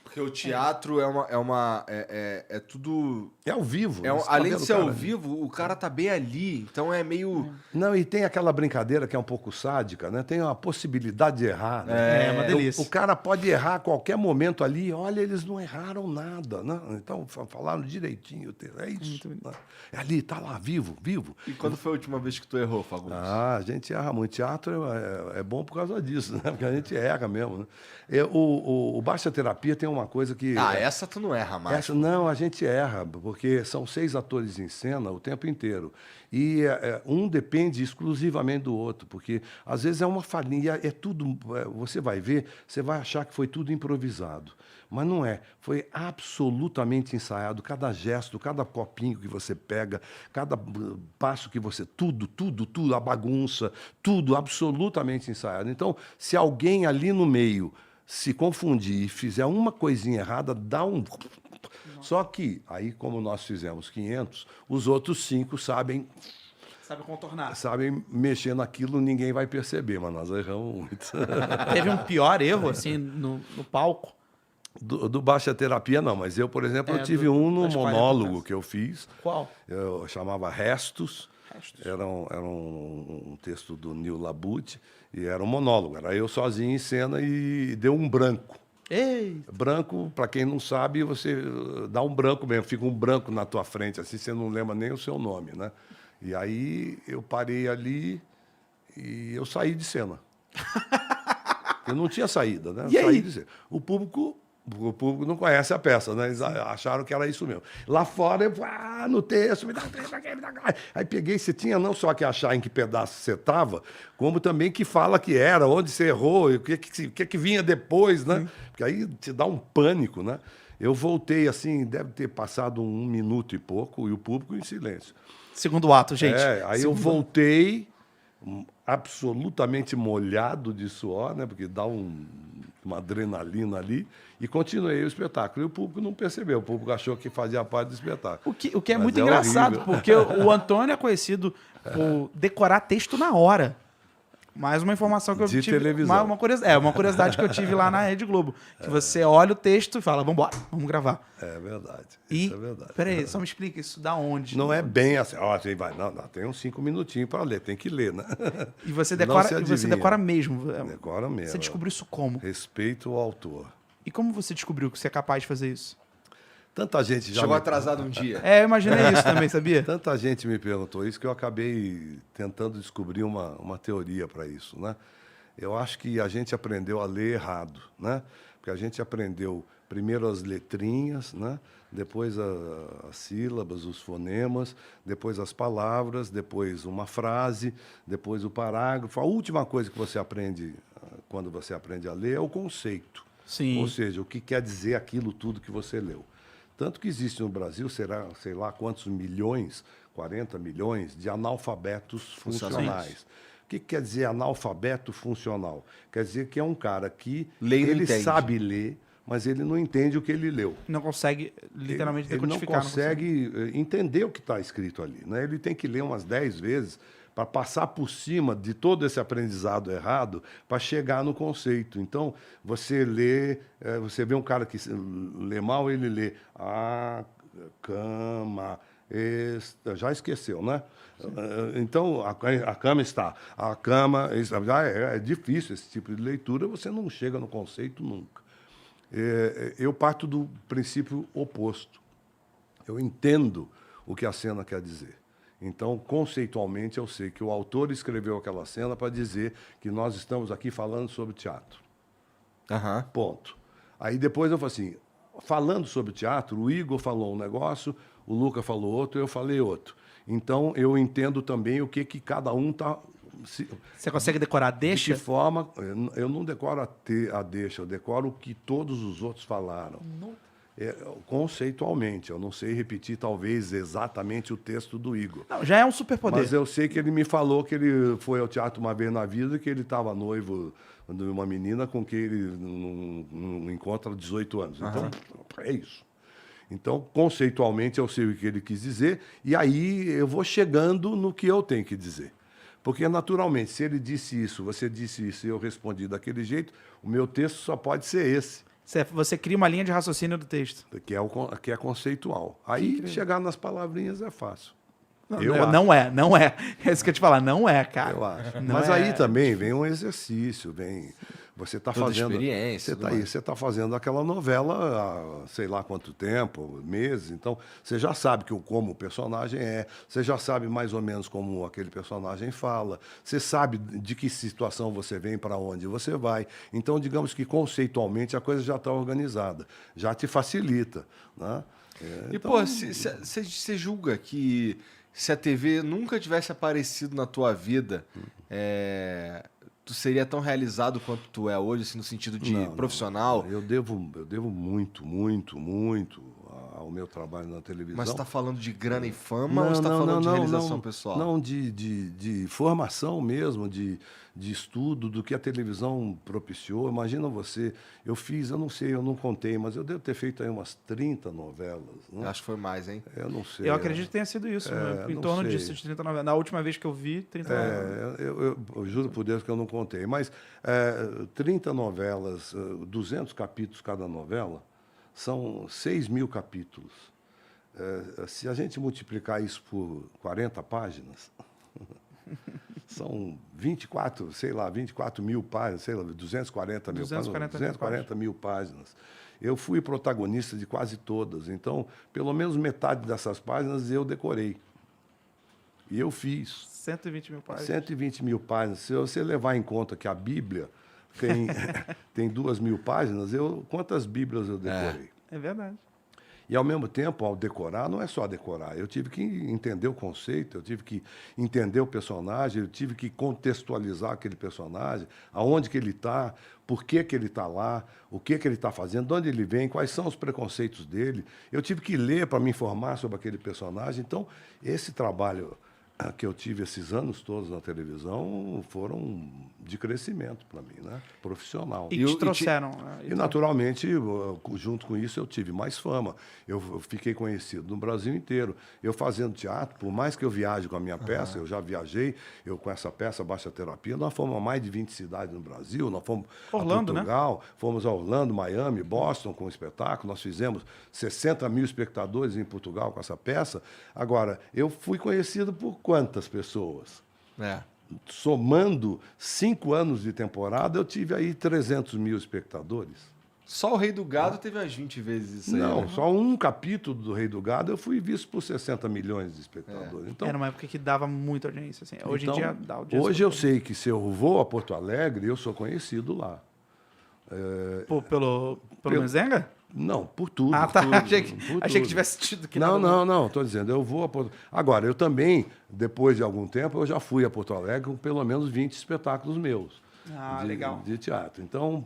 Porque o teatro é tudo... É ao vivo. É, você tá além vendo de o ser cara ao ali. vivo, o cara tá bem ali. Então é meio... Não, e tem aquela brincadeira que é um pouco sádica, né? Tem uma possibilidade de errar, né? É uma Então, delícia. o cara pode errar a qualquer momento ali. Olha, eles não erraram nada, né? Então, falaram direitinho. É isso. Né? É ali, tá lá, vivo, vivo. E quando foi a última vez que tu errou, Fagundes? Ah, a gente erra muito. Teatro é bom por causa disso, né? Porque a gente erra mesmo. Né? O Baixa Terapia tem uma coisa que... Essa tu não erra mais. Essa, não, a gente erra, porque são 6 atores em cena o tempo inteiro. E um depende exclusivamente do outro, porque às vezes é uma falhinha, é tudo. Você vai ver, você vai achar que foi tudo improvisado. Mas não é. Foi absolutamente ensaiado. Cada gesto, cada copinho que você pega, cada passo que você. Tudo, a bagunça, tudo absolutamente ensaiado. Então, se alguém ali no meio se confundir e fizer uma coisinha errada, dá um. Só que, aí, como nós fizemos 500, os outros 5 sabem contornar. Sabem mexer naquilo, ninguém vai perceber, mas nós erramos muito. Teve um pior erro, assim, no palco? Do Baixa Terapia, não, mas eu, por exemplo, eu tive das no 40 monólogo peças. que eu fiz. Qual? Eu chamava Restos. Restos. Era um texto do Neil Labute e era um monólogo. Era eu sozinho em cena e deu um branco. Ei! Branco, para quem não sabe, você dá um branco mesmo, fica um branco na tua frente, assim você não lembra nem o seu nome, né? E aí eu parei ali e eu saí de cena. Eu não tinha saída, né? Eu saí de cena. O público não conhece a peça, né? Eles acharam que era isso mesmo. Lá fora, eu no texto, me dá um texto aqui, me dá... Aí peguei, você tinha não só que achar em que pedaço você estava, como também que fala que era, onde você errou, o que vinha depois, né? Porque aí te dá um pânico, né? Eu voltei assim, deve ter passado 1 minuto e pouco, e o público em silêncio. Segundo ato, gente. Aí eu voltei absolutamente molhado de suor, né? Porque dá uma adrenalina ali, e continuei o espetáculo. E o público não percebeu, o público achou que fazia parte do espetáculo. O que é Mas muito engraçado, horrível. porque o Antônio é conhecido por decorar texto na hora. Mais uma informação que eu De tive. televisão. Uma curiosidade que eu tive lá na Rede Globo. Que você olha o texto e fala, vambora, vamos gravar. É verdade. E, Isso é verdade. peraí, só me explica isso da onde? Não é bem assim, você vai, não, tem uns 5 minutinhos para ler, tem que ler, né? E você Não decora, se e você adivinha. decora mesmo. Decora mesmo. Você descobriu isso como? Respeito ao autor. E como você descobriu que você é capaz de fazer isso? Tanta gente já Chegou me... atrasado um dia. Eu imaginei isso também, sabia? Tanta gente me perguntou isso que eu acabei tentando descobrir uma teoria para isso, né? Eu acho que a gente aprendeu a ler errado, né? Porque a gente aprendeu primeiro as letrinhas, né? Depois as sílabas, os fonemas, depois as palavras, depois uma frase, depois o parágrafo. A última coisa que você aprende quando você aprende a ler é o conceito. Sim. Ou seja, o que quer dizer aquilo tudo que você leu. Tanto que existe no Brasil, será, sei lá quantos milhões, 40 milhões, de analfabetos funcionais. O que quer dizer analfabeto funcional? Quer dizer que é um cara que Lê e não ele entende. sabe ler, mas ele não entende o que ele leu. Não consegue literalmente Ele não decodificar. consegue entender o que está escrito ali, né? Ele tem que ler umas 10 vezes para passar por cima de todo esse aprendizado errado para chegar no conceito. Então, você lê, você vê um cara que lê mal, ele lê a cama, já esqueceu, né? Então, a cama está. A cama... Já é difícil esse tipo de leitura, você não chega no conceito nunca. Eu parto do princípio oposto. Eu entendo o que a cena quer dizer. Então, conceitualmente, eu sei que o autor escreveu aquela cena para dizer que nós estamos aqui falando sobre teatro. Aham. Ponto. Aí depois eu falo assim, falando sobre teatro, o Igor falou um negócio, o Luca falou outro, eu falei outro. Então, eu entendo também o que cada um está... Você consegue decorar a De deixa? que forma... Eu não decoro a deixa, eu decoro o que todos os outros falaram. Conceitualmente, eu não sei repetir talvez exatamente o texto do Igor. Não, já é um superpoder. Mas eu sei que ele me falou que ele foi ao teatro uma vez na vida e que ele estava noivo de uma menina com quem ele não encontra há 18 anos. Então, é isso. Então, conceitualmente, eu sei o que ele quis dizer e aí eu vou chegando no que eu tenho que dizer. Porque, naturalmente, se ele disse isso, você disse isso e eu respondi daquele jeito, o meu texto só pode ser esse. Você cria uma linha de raciocínio do texto. que é conceitual. Aí chegar nas palavrinhas é fácil. Não é. É isso que eu ia te falar, não é, cara. Eu acho. Não Mas é aí também vem um exercício, você está Toda fazendo, experiência, tudo mais. você está fazendo aquela novela há sei lá quanto tempo, meses, então você já sabe como o personagem é, você já sabe mais ou menos como aquele personagem fala, você sabe de que situação você vem, para onde você vai. Então, digamos que conceitualmente a coisa já está organizada, já te facilita, né? E, Então, pô, você julga que se a TV nunca tivesse aparecido na tua vida, tu seria tão realizado quanto tu é hoje, assim, no sentido de profissional? Eu devo muito, muito, muito ao meu trabalho na televisão. Mas você tá falando de grana e fama ou você tá falando de realização pessoal? Não, de formação mesmo, de estudo do que a televisão propiciou. Imagina você, eu não sei, eu não contei, mas eu devo ter feito aí umas 30 novelas. Né? Eu acho que foi mais, hein? Eu não sei. Eu acredito que tenha sido isso, em não torno sei. disso, de 30 novelas. Na última vez que eu vi, 30 novelas. Eu juro por Deus que eu não contei, mas 30 novelas, 200 capítulos cada novela, são 6.000 capítulos. Se a gente multiplicar isso por 40 páginas, são 24 mil páginas, 240 mil páginas, 240 mil páginas. Eu fui protagonista de quase todas, então, pelo menos metade dessas páginas eu decorei. E eu fiz. 120 mil páginas. 120 mil páginas. Se você levar em conta que a Bíblia tem 2.000 páginas, quantas Bíblias eu decorei? É verdade. E, ao mesmo tempo, ao decorar, não é só decorar. Eu tive que entender o conceito, eu tive que entender o personagem, eu tive que contextualizar aquele personagem, aonde que ele está, por que ele está lá, o que ele está fazendo, de onde ele vem, quais são os preconceitos dele. Eu tive que ler para me informar sobre aquele personagem. Então, esse trabalho que eu tive esses anos todos na televisão foram de crescimento para mim, né? Profissional. E te trouxeram. E, naturalmente, junto com isso, eu tive mais fama. Eu fiquei conhecido no Brasil inteiro. Eu fazendo teatro, por mais que eu viaje com a minha peça, eu já viajei, com essa peça, Baixa Terapia, nós fomos a mais de 20 cidades no Brasil, nós fomos Orlando, a Portugal, fomos a Orlando, Miami, Boston com o espetáculo, nós fizemos 60 mil espectadores em Portugal com essa peça. Agora, eu fui conhecido por quantas pessoas? Somando 5 anos de temporada, eu tive aí 300 mil espectadores. Só o Rei do Gado teve umas 20 vezes isso aí. Não, né? só um capítulo do Rei do Gado eu fui visto por 60 milhões de espectadores. Então, Era uma época que dava muita audiência. Assim. Hoje em dia dá audiência. Hoje eu sei que se eu vou a Porto Alegre, eu sou conhecido lá. Pelo Mezenga? Não, por tudo. Ah, tá. Tudo, Achei que tivesse tido que Não. Estou dizendo, eu vou a Porto... Agora, eu também, depois de algum tempo, eu já fui a Porto Alegre com pelo menos 20 espetáculos meus. Legal. De teatro. Então,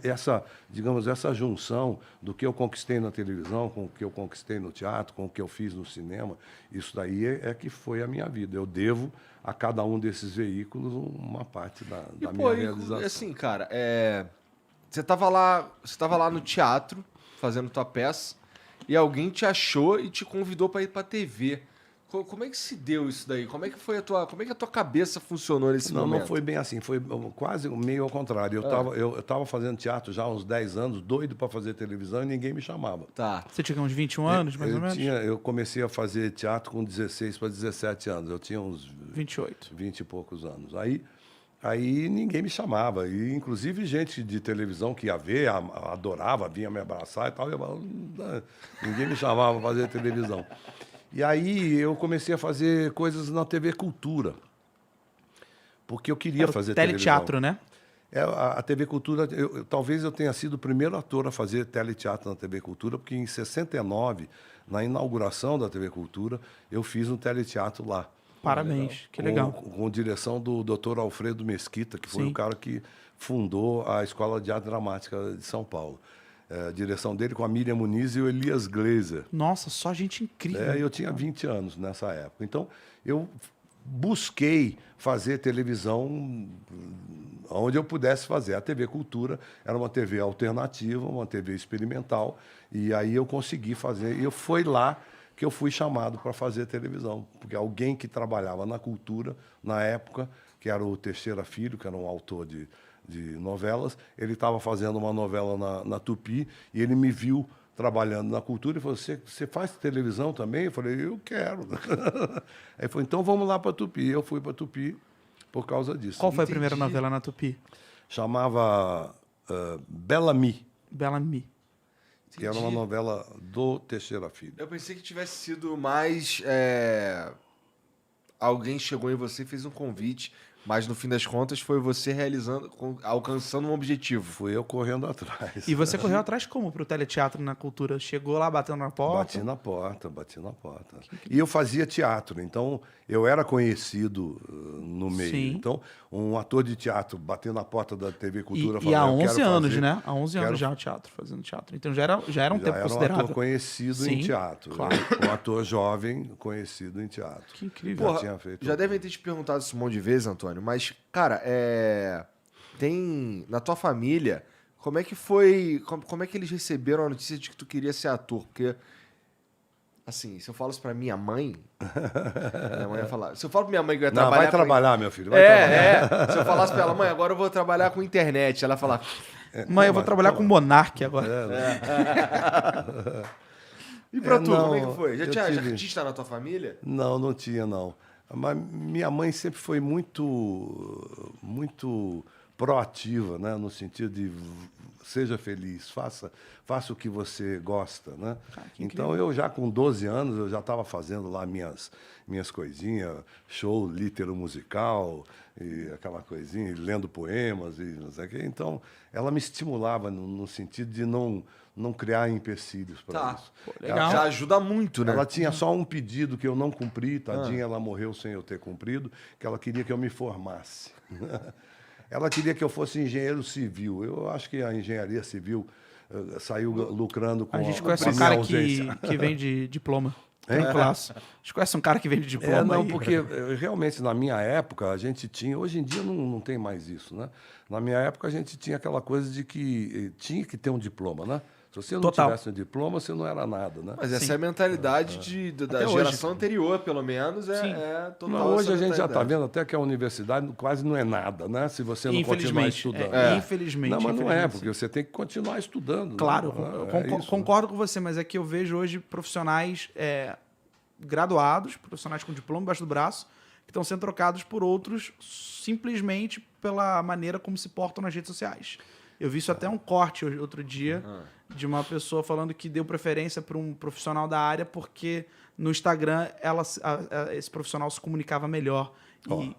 essa junção do que eu conquistei na televisão, com o que eu conquistei no teatro, com o que eu fiz no cinema, isso daí é que foi a minha vida. Eu devo a cada um desses veículos uma parte da minha realização. Assim, cara, você estava lá no teatro, fazendo tua peça, e alguém te achou e te convidou para ir para TV. Como é que se deu isso daí? Como é que a tua cabeça funcionou nesse momento? Não foi bem assim, foi quase meio ao contrário. Eu tava fazendo teatro já há uns 10 anos, doido para fazer televisão e ninguém me chamava. Tá. Você tinha uns 21 anos, mais ou menos? Eu comecei a fazer teatro com 16 para 17 anos. Eu tinha uns 28. 20 e poucos anos. Aí ninguém me chamava. E, inclusive, gente de televisão que ia ver, adorava, vinha me abraçar e tal. Eu falava, ninguém me chamava para fazer televisão. E aí eu comecei a fazer coisas na TV Cultura. Porque eu queria fazer teleteatro, televisão. né? A TV Cultura, talvez eu tenha sido o primeiro ator a fazer teleteatro na TV Cultura, porque em 69, na inauguração da TV Cultura, eu fiz um teleteatro lá. Parabéns, que legal. Com direção do Dr. Alfredo Mesquita, que foi o cara que fundou a Escola de Arte Dramática de São Paulo. A direção dele com a Miriam Muniz e o Elias Glazer. Nossa, só gente incrível. Eu tinha 20 anos nessa época. Então, eu busquei fazer televisão onde eu pudesse fazer. A TV Cultura era uma TV alternativa, uma TV experimental, e aí eu consegui fazer. E foi lá que eu fui chamado para fazer televisão, porque alguém que trabalhava na cultura, na época, que era o Teixeira Filho, que era um autor de de novelas. Ele estava fazendo uma novela na Tupi e ele me viu trabalhando na cultura e falou, você faz televisão também? Eu falei, eu quero. Aí ele falou, então vamos lá para Tupi. Eu fui para Tupi por causa disso. Qual foi a primeira novela na Tupi? Chamava Bellamy, Bellamy. que era uma novela do Teixeira Filho. Eu pensei que tivesse sido mais... Alguém chegou em você e fez um convite, mas no fim das contas foi você realizando, alcançando um objetivo. Fui eu correndo atrás. E você correu atrás como pro teleteatro na cultura? Chegou lá batendo na porta? Bati na porta. E eu fazia teatro, então eu era conhecido no meio. Sim. Então, um ator de teatro batendo na porta da TV Cultura E há falando, eu 11 quero anos, fazer, né? Há 11 quero- anos já o teatro, fazendo teatro. Então já era um Já tempo era um considerável. ator conhecido em Sim, teatro. claro. Um ator jovem conhecido em teatro. Que incrível. Porra, tinha feito. já devem ter te perguntado isso um monte de vezes, Antônio, mas, cara, tem... Na tua família, como é que foi... Como é que eles receberam a notícia de que tu queria ser ator? Porque, assim, se eu falo isso pra minha mãe ia falar... Se eu falo pra minha mãe que eu ia Não, trabalhar... vai trabalhar, meu filho. Vai trabalhar. Se eu falasse pra ela, mãe, agora eu vou trabalhar com internet. Ela ia falar... Mãe, eu vou trabalhar com Monark agora. E pra tu, não, como é que foi? Já eu tinha tive- artista na tua família? Não tinha, não. Mas minha mãe sempre foi muito proativa, né? No sentido de seja feliz, faça o que você gosta, né? que Então, eu já com 12 anos, eu já estava fazendo lá minhas coisinhas, show litero musical, e aquela coisinha, e lendo poemas, e não sei o quê. Então, ela me estimulava no sentido de não criar empecilhos para isso. Pô, legal. Já ajuda muito, né? Ela tinha só um pedido que eu não cumpri, tadinha, ela morreu sem eu ter cumprido, que ela queria que eu me formasse. Ela queria que eu fosse engenheiro civil. Eu acho que a engenharia civil saiu lucrando com A gente a conhece um minha cara ausência. que vende diploma. Tranquilaço. A gente conhece um cara que vende diploma. Não, aí. porque realmente na minha época a gente tinha, hoje em dia não tem mais isso, né? Na minha época a gente tinha aquela coisa de que tinha que ter um diploma, né? Se você não Total. tivesse um diploma, você não era nada, né? Mas essa Sim. é a mentalidade da Até hoje. geração anterior, pelo menos, Sim. é total. Não, hoje essa a gente já está mentalidade. vendo até que a universidade quase não é nada, né? Se você não continuar estudando. Infelizmente. Não, mas não é, infelizmente, porque você tem que continuar estudando. Claro, né? eu isso. concordo com você, mas é que eu vejo hoje profissionais graduados, profissionais com diploma embaixo do braço, que estão sendo trocados por outros simplesmente pela maneira como se portam nas redes sociais. Eu vi isso até um corte outro dia de uma pessoa falando que deu preferência para um profissional da área porque no Instagram esse profissional se comunicava melhor.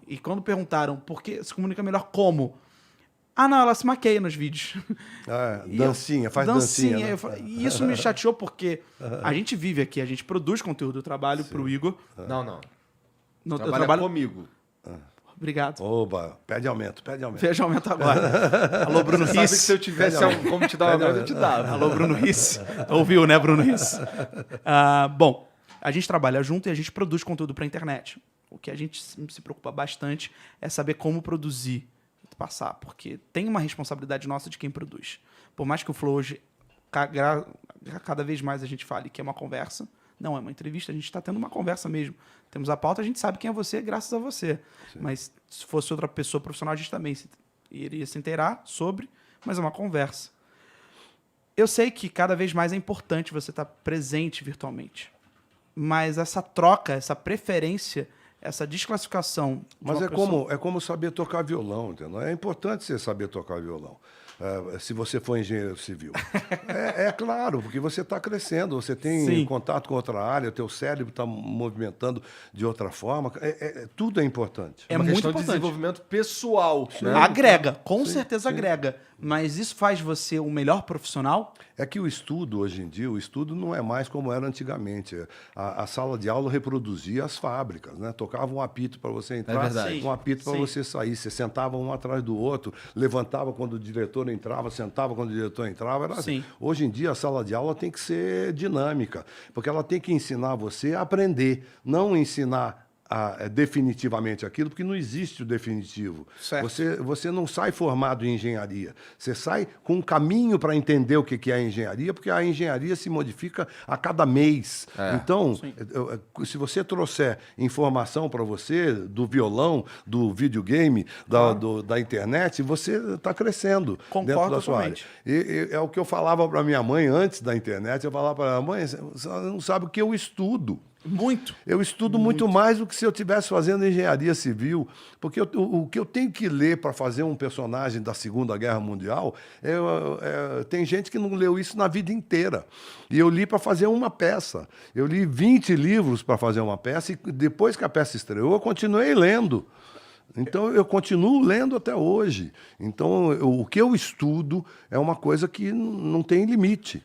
E quando perguntaram por que se comunica melhor como? Ah, não, ela se maqueia nos vídeos. E Dancinha, faz dancinha. Né? E isso me chateou porque a gente vive aqui, a gente produz conteúdo. Eu trabalho para o Igor. Não. Eu Trabalha trabalho... comigo. Obrigado. Oba, pede aumento. Veja aumento agora. Alô, Bruno Sabe que Risse. se eu tivesse como te dar uma aumento, eu te dava. Alô, Bruno Risse. Ouviu, né, Bruno Risse? Bom, a gente trabalha junto e a gente produz conteúdo para a internet. O que a gente se preocupa bastante é saber como produzir, passar, porque tem uma responsabilidade nossa de quem produz. Por mais que o Flow hoje, cada vez mais a gente fale que é uma conversa, não é uma entrevista, a gente está tendo uma conversa mesmo. Temos a pauta, a gente sabe quem é você graças a você. Sim. Mas se fosse outra pessoa profissional, a gente também iria se inteirar sobre, mas é uma conversa. Eu sei que cada vez mais é importante você estar presente virtualmente, mas essa troca, essa preferência, essa desclassificação... Mas é como saber tocar violão, entendeu? É importante você saber tocar violão. Se você for engenheiro civil. É claro, porque você está crescendo, você tem contato com outra área, o teu cérebro está movimentando de outra forma. Tudo é importante. É uma muito questão importante. de desenvolvimento pessoal. Né? Agrega, com certeza agrega. Mas isso faz você um melhor profissional? É que o estudo, hoje em dia, o estudo não é mais como era antigamente. A sala de aula reproduzia as fábricas, né? Tocava um apito para você entrar, um apito para você sair. Você sentava um atrás do outro, levantava quando o diretor entrava, sentava quando o diretor entrava. Era assim. Hoje em dia, a sala de aula tem que ser dinâmica, porque ela tem que ensinar você a aprender, não ensinar definitivamente aquilo, porque não existe o definitivo. Certo. Você não sai formado em engenharia. Você sai com um caminho para entender o que é a engenharia, porque a engenharia se modifica a cada mês. Então, se você trouxer informação para você do violão, do videogame, da internet, você está crescendo dentro da sua área. É o que eu falava para minha mãe antes da internet. Eu falava para ela: mãe, você não sabe o que eu estudo. Muito. Eu estudo muito mais do que se eu estivesse fazendo engenharia civil, porque o que eu tenho que ler para fazer um personagem da Segunda Guerra Mundial, tem gente que não leu isso na vida inteira. E eu li para fazer uma peça. Eu li 20 livros para fazer uma peça, e depois que a peça estreou, eu continuei lendo. Então, eu continuo lendo até hoje. Então, o que eu estudo é uma coisa que não tem limite.